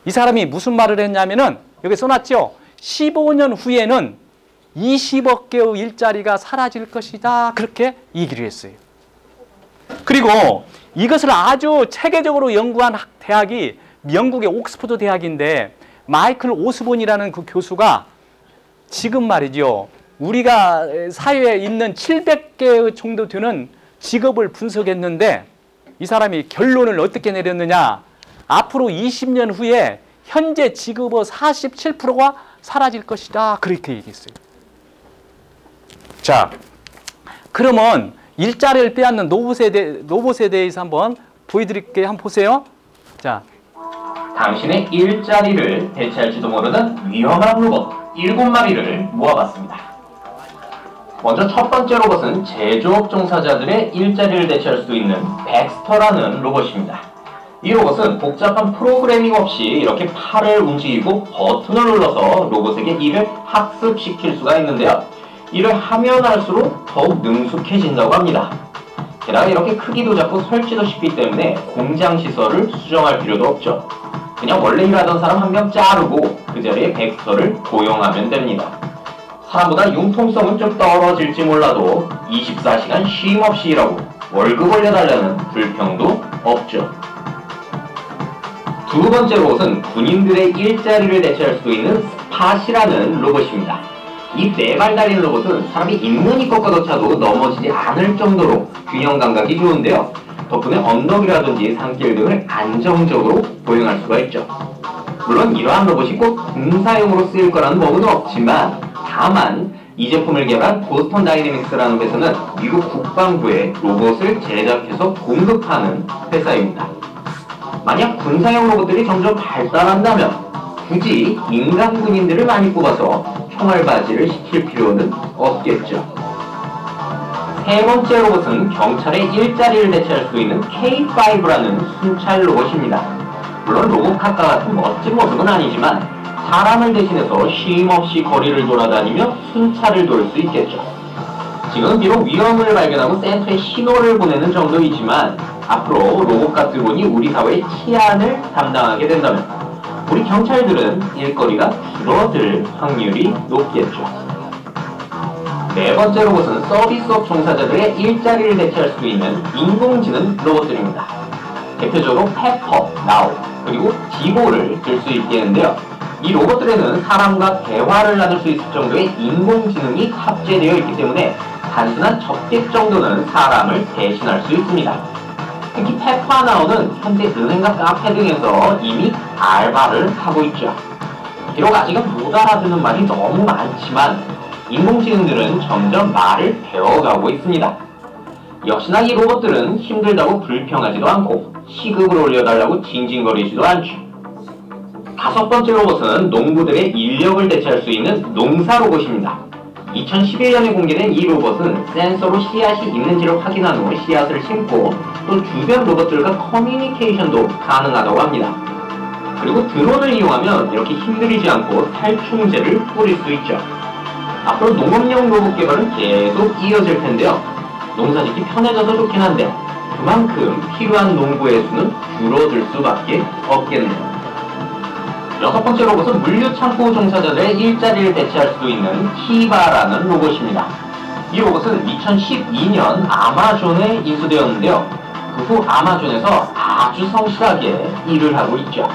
이 사람이 무슨 말을 했냐면은 여기 써놨죠. 15년 후에는 20억 개의 일자리가 사라질 것이다. 그렇게 얘기를 했어요. 그리고 이것을 아주 체계적으로 연구한 대학이 영국의 옥스퍼드 대학인데 마이클 오스본이라는 그 교수가 지금 말이죠. 우리가 사회에 있는 700개 정도 되는 직업을 분석했는데 이 사람이 결론을 어떻게 내렸느냐. 앞으로 20년 후에 현재 직업의 47%가 사라질 것이다. 그렇게 얘기했어요. 자, 그러면 일자리를 빼앗는 로봇에 대해서 한번 보여드릴게요. 한번 보세요. 자, 당신의 일자리를 대체할지도 모르는 위험한 로봇 7마리를 모아봤습니다. 먼저 첫 번째 로봇은 제조업 종사자들의 일자리를 대체할 수 있는 벡스터라는 로봇입니다. 이 로봇은 복잡한 프로그래밍 없이 이렇게 팔을 움직이고 버튼을 눌러서 로봇에게 일을 학습시킬 수가 있는데요. 일을 하면 할수록 더욱 능숙해진다고 합니다. 게다가 이렇게 크기도 작고 설치도 쉽기 때문에 공장 시설을 수정할 필요도 없죠. 그냥 원래 일하던 사람 한 명 자르고 그 자리에 벡스터를 고용하면 됩니다. 사람보다 융통성은 좀 떨어질지 몰라도 24시간 쉼 없이 일하고 월급 올려달라는 불평도 없죠. 두 번째 로봇은 군인들의 일자리를 대체할 수 있는 스팟이라는 로봇입니다. 이 4발 달린 로봇은 사람이 있는 이것과도 넘어지지 않을 정도로 균형 감각이 좋은데요. 덕분에 언덕이라든지 산길 등을 안정적으로 보행할 수가 있죠. 물론 이러한 로봇이 꼭 군사용으로 쓰일 거라는 법은 없지만 다만 이 제품을 개발한 보스턴 다이내믹스라는 회사는 미국 국방부에 로봇을 제작해서 공급하는 회사입니다. 만약 군사용 로봇들이 점점 발달한다면 굳이 인간 군인들을 많이 뽑아서 총알바지를 시킬 필요는 없겠죠. 세 번째 로봇은 경찰의 일자리를 대체할 수 있는 K5라는 순찰 로봇입니다. 물론 로봇캅과 같은 멋진 모습은 아니지만 사람을 대신해서 쉼없이 거리를 돌아다니며 순찰을 돌 수 있겠죠. 지금 비록 위험을 발견하고 센터에 신호를 보내는 정도이지만 앞으로 로봇캅 드론이 우리 사회의 치안을 담당하게 된다면 우리 경찰들은 일거리가 줄어들 확률이 높겠죠. 네 번째 로봇은 서비스업 종사자들의 일자리를 대체할 수 있는 인공지능 로봇들입니다. 대표적으로 페퍼, 나우, 그리고 디보를 들 수 있겠는데요. 이 로봇들에는 사람과 대화를 나눌 수 있을 정도의 인공지능이 탑재되어 있기 때문에 단순한 접객 정도는 사람을 대신할 수 있습니다. 특히 페퍼와 나우는 현재 은행과 카페 등에서 이미 알바를 하고 있죠. 비록 아직은 못 알아듣는 말이 너무 많지만 인공지능들은 점점 말을 배워가고 있습니다. 역시나 이 로봇들은 힘들다고 불평하지도 않고 시급을 올려달라고 징징거리지도 않죠. 다섯 번째 로봇은 농부들의 인력을 대체할 수 있는 농사 로봇입니다. 2011년에 공개된 이 로봇은 센서로 씨앗이 있는지를 확인한 후 씨앗을 심고 또 주변 로봇들과 커뮤니케이션도 가능하다고 합니다. 그리고 드론을 이용하면 이렇게 힘들이지 않고 살충제를 뿌릴 수 있죠. 앞으로 농업용 로봇 개발은 계속 이어질 텐데요. 농사짓기 편해져서 좋긴 한데 그만큼 필요한 농부의 수는 줄어들 수밖에 없겠네요. 여섯 번째 로봇은 물류창고 종사자들의 일자리를 대체할 수 있는 키바라는 로봇입니다. 이 로봇은 2012년 아마존에 인수되었는데요. 그 후 아마존에서 아주 성실하게 일을 하고 있죠.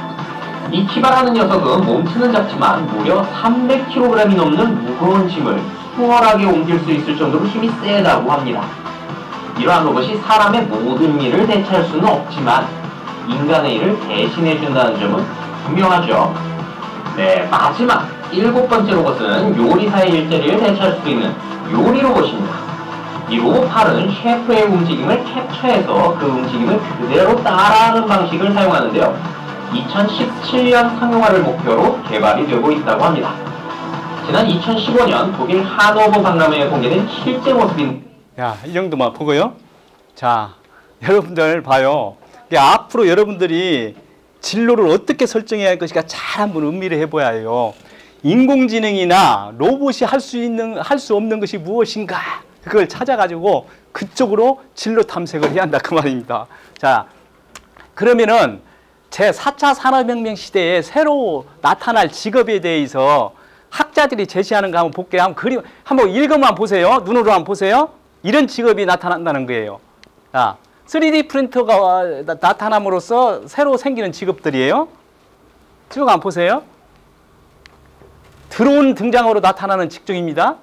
이 키바라는 녀석은 몸체는 작지만 무려 300kg이 넘는 무거운 짐을 수월하게 옮길 수 있을 정도로 힘이 세다고 합니다. 이러한 로봇이 사람의 모든 일을 대체할 수는 없지만 인간의 일을 대신해준다는 점은 분명하죠. 네, 마지막 일곱 번째 로봇은 요리사의 일자리를 대체할 수 있는 요리 로봇입니다. 이 로봇 팔은 셰프의 움직임을 캡처해서 그 움직임을 그대로 따라하는 방식을 사용하는데요. 2017년 상용화를 목표로 개발이 되고 있다고 합니다. 지난 2015년 독일 하노버 박람회에 공개된 실제 모습인 야, 이 정도만 보고요. 자, 여러분들 봐요. 앞으로 여러분들이 진로를 어떻게 설정해야 할 것인가 잘 한번 음미를 해봐야 해요. 인공지능이나 로봇이 할 수 없는 것이 무엇인가 그걸 찾아가지고 그쪽으로 진로 탐색을 해야 한다 그 말입니다. 자, 그러면은 제4차 산업혁명 시대에 새로 나타날 직업에 대해서 학자들이 제시하는 거 한번 볼게요. 한번 그림 한번 읽어만 보세요. 눈으로 한번 보세요. 이런 직업이 나타난다는 거예요. 자, 3D 프린터가 나타남으로써 새로 생기는 직업들이에요. 쭉 한번 보세요. 드론 등장으로 나타나는 직종입니다.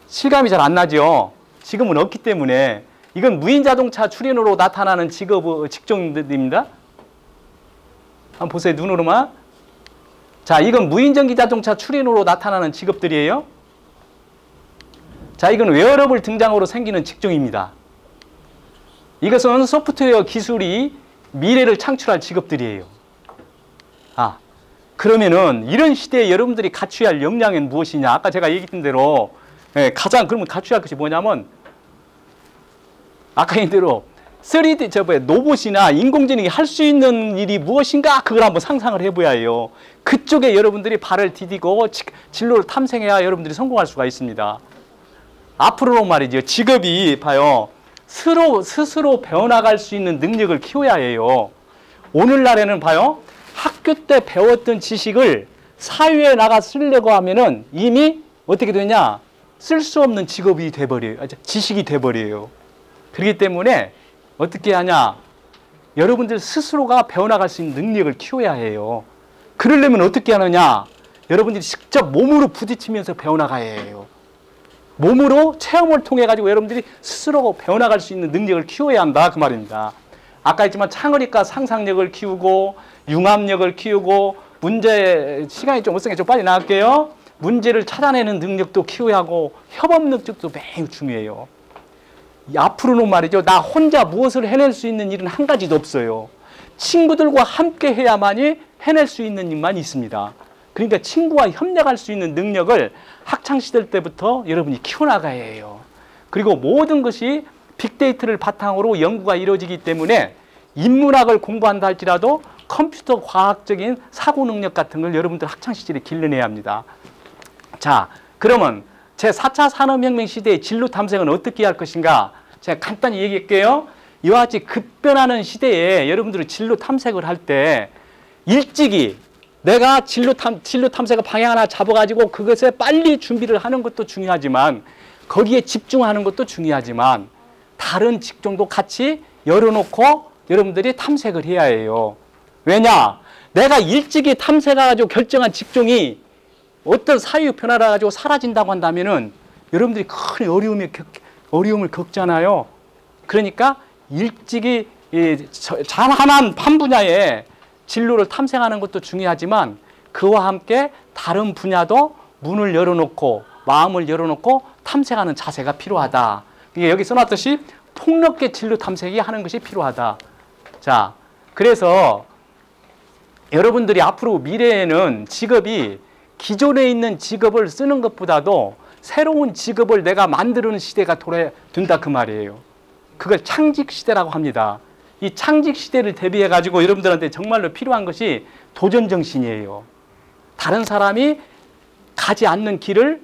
실감이 잘 안 나죠. 지금은 없기 때문에 이건 무인자동차 출연으로 나타나는 직종들입니다. 한번 보세요. 눈으로만. 자, 이건 무인전기자동차 출연으로 나타나는 직업들이에요. 자, 이건 웨어러블 등장으로 생기는 직종입니다. 이것은 소프트웨어 기술이 미래를 창출할 직업들이에요. 아, 그러면은 이런 시대에 여러분들이 갖춰야 할 역량은 무엇이냐? 아까 제가 얘기했던 대로 가장 그러면 갖춰야 할 것이 뭐냐면 아까 얘기한 대로 3D 로봇이나 인공지능이 할 수 있는 일이 무엇인가 그걸 한번 상상을 해봐야 해요. 그쪽에 여러분들이 발을 디디고 진로를 탐색해야 여러분들이 성공할 수가 있습니다. 앞으로는 말이죠. 직업이 봐요. 스스로 배워나갈 수 있는 능력을 키워야 해요. 오늘날에는 봐요. 학교 때 배웠던 지식을 사회에 나가 쓰려고 하면은 이미 어떻게 되냐? 쓸 수 없는 직업이 돼버려요. 지식이 돼버려요. 그렇기 때문에 어떻게 하냐? 여러분들 스스로가 배워나갈 수 있는 능력을 키워야 해요. 그러려면 어떻게 하느냐? 여러분들이 직접 몸으로 부딪히면서 배워나가야 해요. 몸으로 체험을 통해 가지고 여러분들이 스스로 배워나갈 수 있는 능력을 키워야 한다 그 말입니다. 아까 했지만 창의력과 상상력을 키우고 융합력을 키우고 시간이 좀 없으니까 좀 빨리 나갈게요. 문제를 찾아내는 능력도 키워야 하고 협업 능력도 매우 중요해요. 앞으로는 말이죠. 나 혼자 무엇을 해낼 수 있는 일은 한 가지도 없어요. 친구들과 함께 해야만이 해낼 수 있는 일만 있습니다. 그러니까 친구와 협력할 수 있는 능력을 학창시절 때부터 여러분이 키워나가야 해요. 그리고 모든 것이 빅데이터를 바탕으로 연구가 이루어지기 때문에 인문학을 공부한다 할지라도 컴퓨터 과학적인 사고 능력 같은 걸 여러분들 학창시절에 길러내야 합니다. 자, 그러면 제4차 산업혁명 시대의 진로 탐색은 어떻게 할 것인가? 제가 간단히 얘기할게요. 이와 같이 급변하는 시대에 여러분들이 진로 탐색을 할 때 일찍이 내가 진로 탐색의 방향 하나 잡아가지고 그것에 빨리 준비를 하는 것도 중요하지만 거기에 집중하는 것도 중요하지만 다른 직종도 같이 열어놓고 여러분들이 탐색을 해야 해요. 왜냐? 내가 일찍이 탐색해가지고 결정한 직종이 어떤 사회적 변화를 가지고 사라진다고 한다면은 여러분들이 큰 어려움을 겪잖아요. 그러니까 일찍이 한 분야에 진로를 탐색하는 것도 중요하지만 그와 함께 다른 분야도 문을 열어놓고 마음을 열어놓고 탐색하는 자세가 필요하다. 이게 여기 써놨듯이 폭넓게 진로 탐색이 하는 것이 필요하다. 자, 그래서 여러분들이 앞으로 미래에는 직업이 기존에 있는 직업을 쓰는 것보다도 새로운 직업을 내가 만드는 시대가 된다 그 말이에요. 그걸 창직 시대라고 합니다. 이 창직 시대를 대비해 가지고 여러분들한테 정말로 필요한 것이 도전 정신이에요. 다른 사람이 가지 않는 길을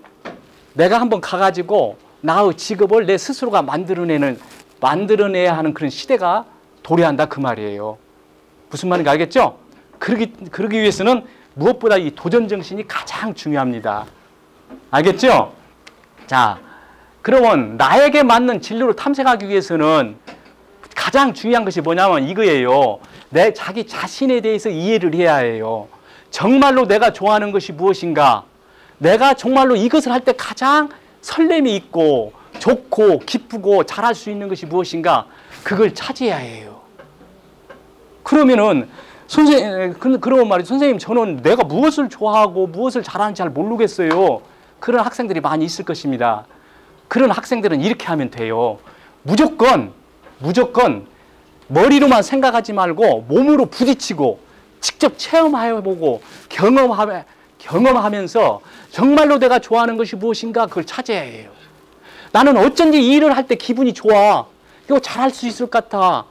내가 한번 가가지고 나의 직업을 내 스스로가 만들어내야 하는 그런 시대가 도래한다 그 말이에요. 무슨 말인지 알겠죠? 그러기 위해서는 무엇보다 이 도전 정신이 가장 중요합니다. 알겠죠? 자, 그러면 나에게 맞는 진로를 탐색하기 위해서는 가장 중요한 것이 뭐냐면 이거예요. 자기 자신에 대해서 이해를 해야 해요. 정말로 내가 좋아하는 것이 무엇인가? 내가 정말로 이것을 할 때 가장 설렘이 있고 좋고 기쁘고 잘할 수 있는 것이 무엇인가? 그걸 찾아야 해요. 그러면은 그러면 말이죠. 선생님, 저는 내가 무엇을 좋아하고 무엇을 잘하는지 잘 모르겠어요. 그런 학생들이 많이 있을 것입니다. 그런 학생들은 이렇게 하면 돼요. 무조건 머리로만 생각하지 말고 몸으로 부딪히고 직접 체험해보고 경험하면서 정말로 내가 좋아하는 것이 무엇인가 그걸 찾아야 해요. 나는 어쩐지 이 일을 할 때 기분이 좋아. 이거 잘할 수 있을 것 같아.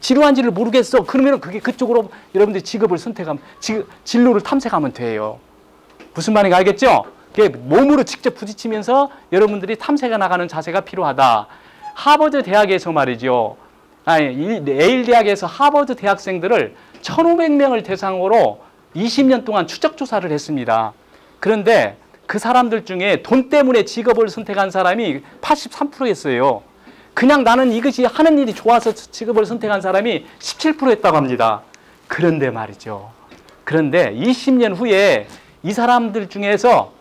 지루한지를 모르겠어. 그러면 그쪽으로 여러분들이 진로를 탐색하면 돼요. 무슨 말인지 알겠죠? 몸으로 직접 부딪히면서 여러분들이 탐색해 나가는 자세가 필요하다. 하버드 대학에서 말이죠. 예일 대학에서 하버드 대학생들을 1,500명을 대상으로 20년 동안 추적 조사를 했습니다. 그런데 그 사람들 중에 돈 때문에 직업을 선택한 사람이 83%였어요. 그냥 나는 이것이 하는 일이 좋아서 직업을 선택한 사람이 17%였다고 합니다. 그런데 말이죠. 그런데 20년 후에 이 사람들 중에서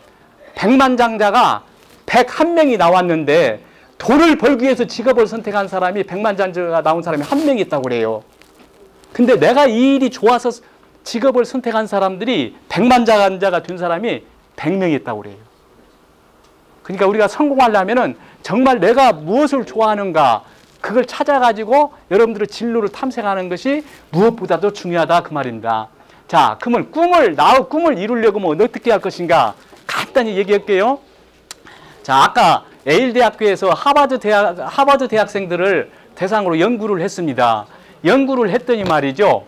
백만장자가 101명이 나왔는데 돈을 벌기 위해서 직업을 선택한 사람이 백만장자가 나온 사람이 1명이 있다고 그래요. 근데 내가 이 일이 좋아서 직업을 선택한 사람들이 백만장자가 된 사람이 100명이 있다고 그래요. 그러니까 우리가 성공하려면은 정말 내가 무엇을 좋아하는가 그걸 찾아가지고 여러분들의 진로를 탐색하는 것이 무엇보다도 중요하다 그 말입니다. 자, 그러면 나의 꿈을 이루려고 어떻게 할 것인가 간단히 얘기할게요. 자, 아까 예일 대학교에서 하버드 대학생들을 대상으로 연구를 했습니다. 연구를 했더니 말이죠.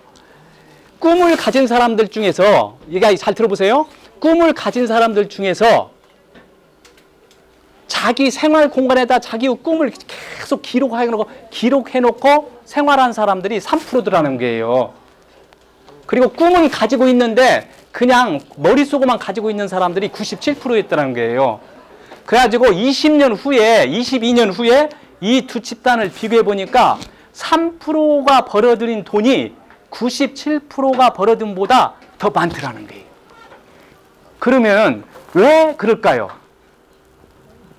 꿈을 가진 사람들 중에서 얘기 잘 들어보세요. 꿈을 가진 사람들 중에서 자기 생활 공간에다 자기의 꿈을 계속 기록해놓고 생활한 사람들이 3%더라는 거예요. 그리고 꿈은 가지고 있는데 그냥 머릿속에만 가지고 있는 사람들이 97%였다는 거예요. 그래가지고 22년 후에 이 두 집단을 비교해 보니까 3%가 벌어들인 돈이 97%가 벌어든 보다 더 많더라는 거예요. 그러면 왜 그럴까요?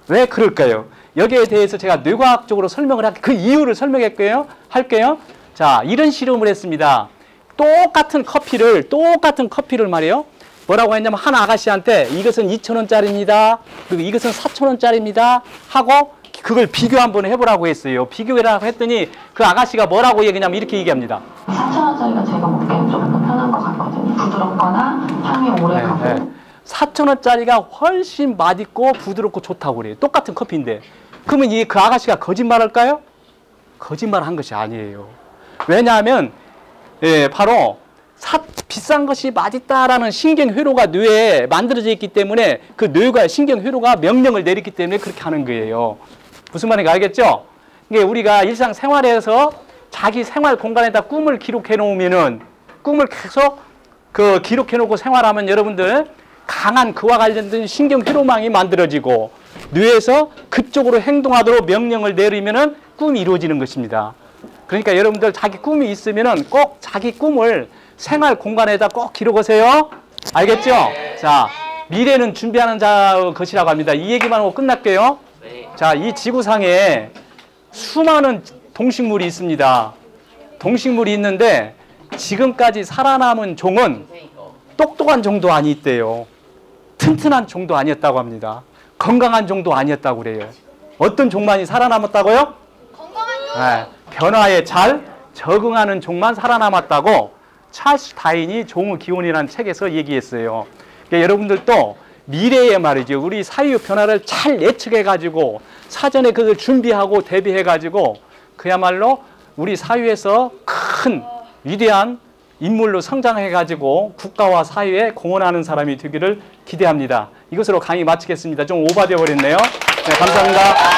왜 그럴까요? 여기에 대해서 제가 뇌과학적으로 설명을 할게요. 그 이유를 설명할게요. 자, 이런 실험을 했습니다. 똑같은 커피를 말이에요. 뭐라고 했냐면 한 아가씨한테 이것은 2,000원짜리입니다. 그리고 이것은 4,000원짜리입니다. 하고 그걸 비교 한번 해보라고 했어요. 비교해라고 했더니 그 아가씨가 뭐라고 얘기하냐면 이렇게 얘기합니다. 4,000원짜리가 제가 먹기엔 조금 더 편한 것 같거든요. 부드럽거나 향이 오래 가고 4,000원짜리가 훨씬 맛있고 부드럽고 좋다고 그래요. 똑같은 커피인데. 그러면 그 아가씨가 거짓말할까요? 거짓말한 것이 아니에요. 왜냐하면 바로 비싼 것이 맛있다라는 신경회로가 뇌에 만들어져 있기 때문에 그 뇌가 신경회로가 명령을 내렸기 때문에 그렇게 하는 거예요. 무슨 말인지 알겠죠? 이게 우리가 일상생활에서 자기 생활 공간에다 꿈을 기록해 놓으면은 꿈을 계속 기록해 놓고 생활하면 여러분들 강한 그와 관련된 신경회로망이 만들어지고 뇌에서 그쪽으로 행동하도록 명령을 내리면은 꿈이 이루어지는 것입니다. 그러니까 여러분들 자기 꿈이 있으면은 꼭 자기 꿈을 생활 공간에다 꼭 기록하세요. 알겠죠? 자, 미래는 준비하는 자 것이라고 합니다. 이 얘기만 하고 끝날게요. 자, 이 지구상에 수많은 동식물이 있습니다. 동식물이 있는데 지금까지 살아남은 종은 똑똑한 종도 아니었대요. 튼튼한 종도 아니었다고 합니다. 건강한 종도 아니었다고 그래요. 어떤 종만이 살아남았다고요? 건강한 종. 변화에 잘 적응하는 종만 살아남았다고 찰스 다윈이 종의 기원이라는 책에서 얘기했어요. 그러니까 여러분들도 미래에 말이죠. 우리 사회의 변화를 잘 예측해가지고 사전에 그걸 준비하고 대비해가지고 그야말로 우리 사회에서 큰 위대한 인물로 성장해가지고 국가와 사회에 공헌하는 사람이 되기를 기대합니다. 이것으로 강의 마치겠습니다. 좀 오버되어 버렸네요. 네, 감사합니다.